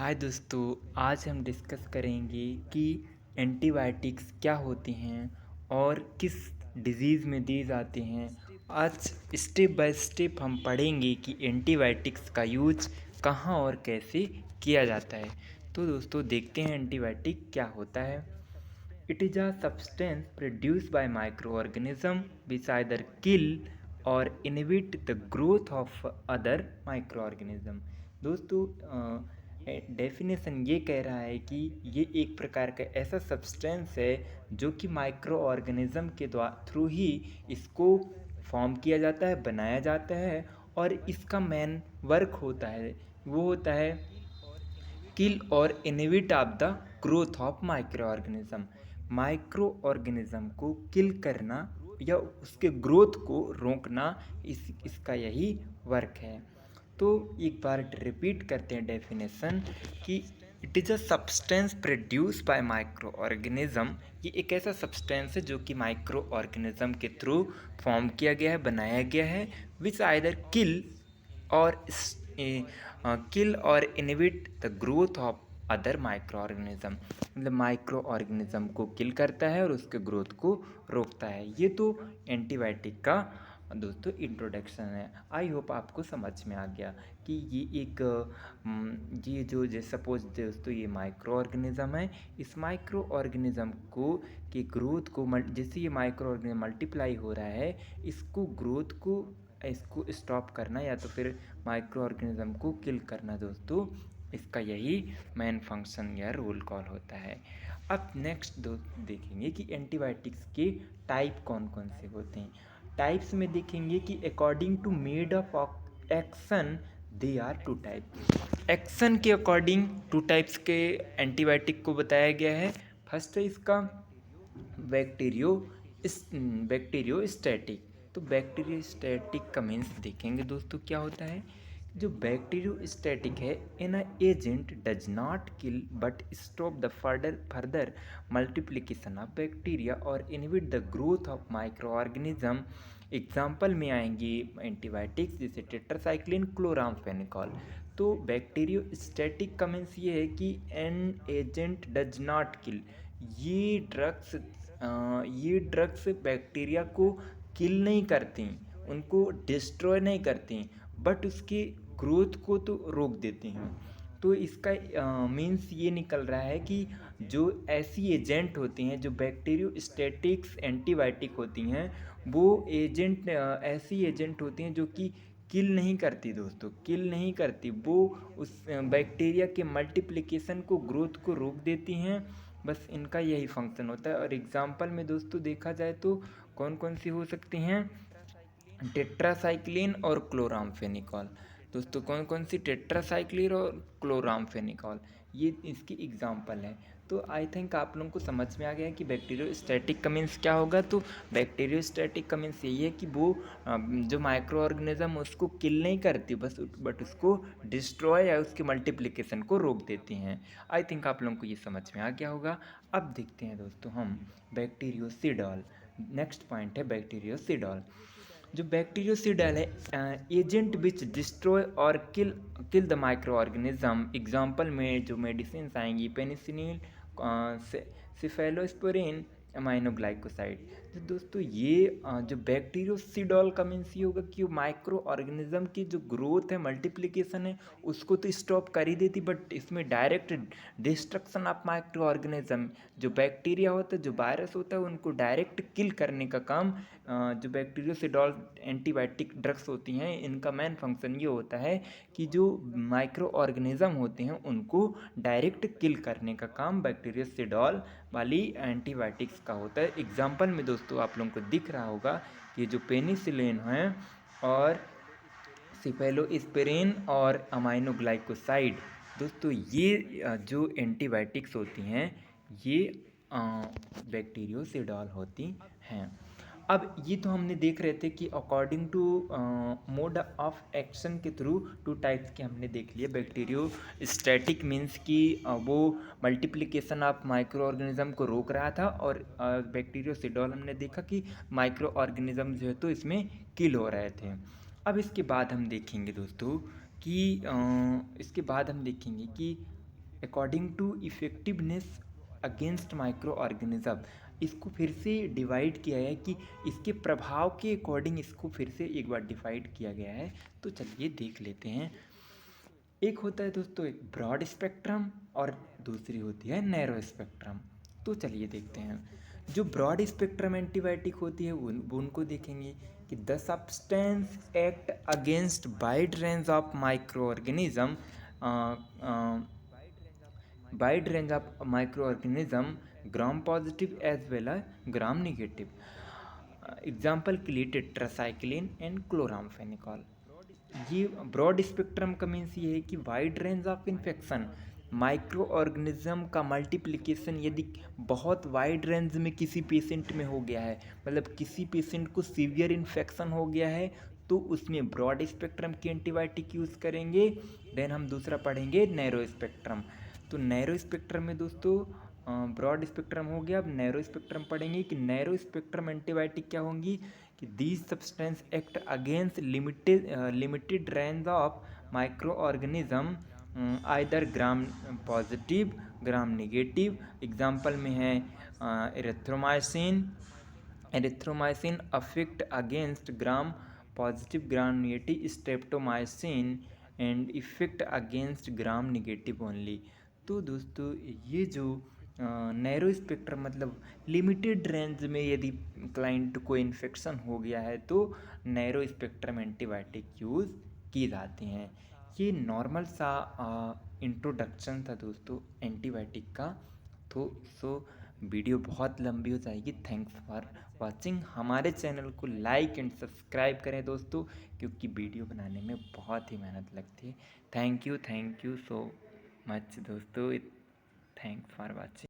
हाय दोस्तों, आज हम डिस्कस करेंगे कि एंटीबायोटिक्स क्या होती हैं और किस डिज़ीज़ में दी जाती हैं। आज स्टेप बाय स्टेप हम पढ़ेंगे कि एंटीबायोटिक्स का यूज कहाँ और कैसे किया जाता है। तो दोस्तों देखते हैं एंटीबायोटिक क्या होता है। It is a substance produced by microorganism which either kill or inhibit the growth of other microorganism। दोस्तों डेफिनेशन ये कह रहा है कि ये एक प्रकार का ऐसा सब्सटेंस है जो कि माइक्रो ऑर्गेनिज्म के थ्रू ही इसको फॉर्म किया जाता है, बनाया जाता है और इसका मेन वर्क होता है वो होता है किल और inhibit of the growth of micro organism. Micro organism को किल करना या उसके ग्रोथ को रोकना इसका यही वर्क है। तो एक बार रिपीट करते हैं डेफिनेशन कि it is a substance produce by micro organism. ये एक ऐसा सब्सटेंस है जो कि माइक्रो ऑर्गेनिज्म के थ्रू फॉर्म किया गया है, बनाया गया है, विच आइदर और किल और inhibit the growth of other micro organism. मतलब माइक्रो ऑर्गेनिज्म को किल करता है और उसके ग्रोथ को रोकता है। ये तो एंटीबायोटिक का दोस्तों इंट्रोडक्शन है। आई होप आपको समझ में आ गया कि ये एक ये जो जैसे सपोज दोस्तों ये माइक्रो ऑर्गेनिज्म है। इस माइक्रो ऑर्गेनिज्म को के ग्रोथ को जैसे ये माइक्रो ऑर्गेनिज्म मल्टीप्लाई हो रहा है, इसको ग्रोथ को इसको स्टॉप करना या तो फिर माइक्रो ऑर्गेनिज्म को किल करना दोस्तों, इसका यही मेन फंक्शन या रोल कॉल होता है। अब नेक्स्ट देखेंगे कि एंटीबायोटिक्स के टाइप कौन कौन से होते हैं। टाइप्स में देखेंगे कि according to mode of action they are two type. Action के अकॉर्डिंग टू टाइप्स के एंटीबायोटिक को बताया गया है। फर्स्ट है इसका बैक्टीरियो बैक्टीरियोस्टैटिक। तो बैक्टीरियोस्टैटिक का मीन्स देखेंगे दोस्तों क्या होता है। जो बैक्टीरियोस्टैटिक है, an agent does not kill but stop the further multiplication of bacteria और inhibit the growth of micro organism. Example में आएंगे एंटीबायोटिक्स जैसे टेट्रासाइक्लिन, क्लोरामफेनिकॉल। तो बैक्टीरियोस्टैटिक का मीन्स ये है कि एन एजेंट डज नॉट किल। ये ड्रग्स ये ड्रग्स बैक्टीरिया को किल नहीं करती, उनको डिस्ट्रॉय नहीं करती, बट उसकी ग्रोथ को तो रोक देती हैं। तो इसका मीन्स ये निकल रहा है कि जो ऐसी एजेंट होती हैं जो बैक्टीरियोस्टैटिक्स एंटीबायोटिक होती हैं, वो एजेंट ऐसी एजेंट होती हैं जो कि किल नहीं करती दोस्तों, किल नहीं करती। वो उस बैक्टीरिया के मल्टीप्लिकेशन को, ग्रोथ को रोक देती हैं। बस इनका यही फंक्शन होता है। और एग्जाम्पल में दोस्तों देखा जाए तो कौन कौन सी हो सकती हैं, टेट्रासाइक्लिन और क्लोरामफेनिकॉल। दोस्तों कौन कौन सी, टेट्रासाइक्लिन और क्लोरामफेनिकॉल, ये इसकी एग्जाम्पल है। तो आई थिंक आप लोगों को समझ में आ गया कि बैक्टीरियोस्टैटिक का मीन्स क्या होगा। तो बैक्टीरियोस्टैटिक का मीन्स यही है कि वो जो माइक्रो ऑर्गेनिज्म उसको किल नहीं करती, बट उसको डिस्ट्रॉय या उसकी मल्टीप्लिकेशन को रोक देती हैं। आई थिंक आप लोगों को ये समझ में आ गया होगा। अब देखते हैं दोस्तों हम बैक्टीरियोसिडॉल। नेक्स्ट पॉइंट है बैक्टीरियोसिडॉल। जो बैक्टीरियोसिडल है, एजेंट विच डिस्ट्रॉय और kill the micro organism. Example में जो मेडिसिन आएंगी, पेनिसिलिन, सिफेलोस्पोरिन, अमाइनोग्लाइकोसाइड। तो दोस्तों ये जो बैक्टीरियोसिडॉल का मीन्स ये होगा कि माइक्रो ऑर्गेनिज्म की जो ग्रोथ है, मल्टीप्लिकेशन है, उसको तो स्टॉप कर ही देती, बट इसमें direct destruction of micro organism, जो बैक्टीरिया होता है, जो वायरस होता है, उनको डायरेक्ट किल करने का काम जो बैक्टीरियोसिडॉल एंटीबायोटिक ड्रग्स होती हैं, इनका मेन फंक्शन ये होता है कि जो माइक्रो ऑर्गेनिज्म होते हैं उनको डायरेक्ट किल करने का काम बैक्टीरियोसिडॉल वाली एंटीबायोटिक्स का होता है। एग्जाम्पल में दोस्तों आप लोगों को दिख रहा होगा कि जो पेनिसिलिन है और सिफेलोस्पोरिन और अमाइनोग्लाइकोसाइड, दोस्तों ये जो एंटीबायोटिक्स होती हैं ये बैक्टीरियोसिडॉल होती हैं। अब ये तो हमने देख रहे थे कि according to mode of action के थ्रू टू टाइप्स के हमने देख लिए। बैक्टीरियोस्टैटिक मीन्स कि वो मल्टीप्लिकेशन ऑफ माइक्रो ऑर्गेनिज्म को रोक रहा था, और बैक्टीरियोसिडॉल हमने देखा कि माइक्रो ऑर्गेनिज्म जो है तो इसमें किल हो रहे थे। अब इसके बाद हम देखेंगे दोस्तों कि according to effectiveness against micro organism. इसको फिर से डिवाइड किया है कि इसके प्रभाव के अकॉर्डिंग इसको फिर से एक बार डिवाइड किया गया है। तो चलिए देख लेते हैं। एक होता है दोस्तों एक ब्रॉड स्पेक्ट्रम और दूसरी होती है नैरो स्पेक्ट्रम। तो चलिए देखते हैं। जो ब्रॉड स्पेक्ट्रम एंटीबायोटिक होती है वो उनको देखेंगे कि the substance act against wide range of micro organism, wide range of micro organism gram positive as well as gram negative. Example के लिए टेट्रासाइक्लिन एंड क्लोरामफेनिकॉल। ये ब्रॉड स्पेक्ट्रम का मीन्स ये है कि wide range of infection, micro organism का multiplication यदि बहुत वाइड रेंज में किसी पेशेंट में हो गया है, मतलब किसी पेशेंट को सीवियर इन्फेक्शन हो गया है, तो उसमें ब्रॉड स्पेक्ट्रम की एंटीबायोटिक यूज़ करेंगे। देन हम दूसरा पढ़ेंगे नैरो स्पेक्ट्रम। तो नैरो स्पेक्ट्रम में दोस्तों ब्रॉड स्पेक्ट्रम हो गया, अब नैरो स्पेक्ट्रम पढ़ेंगे कि नैरो स्पेक्ट्रम एंटीबायोटिक क्या होंगी कि these substance act against limited range of micro organism either gram positive gram negative. Example में है erythromycin. Erythromycin affect against gram positive gram negative streptomycin and effect against gram negative only. तो दोस्तों ये जो narrow spectrum मतलब limited range में यदि client को इन्फेक्शन हो गया है तो नैरो स्पेक्ट्रम एंटीबायोटिक यूज़ की जाती हैं। ये नॉर्मल सा इंट्रोडक्शन था दोस्तों एंटीबायोटिक का। तो वीडियो बहुत लंबी हो जाएगी। Thanks for watching. हमारे चैनल को लाइक एंड सब्सक्राइब करें दोस्तों, क्योंकि वीडियो बनाने में बहुत ही मेहनत लगती है। थैंक यू सो मच दोस्तों। Thanks for watching.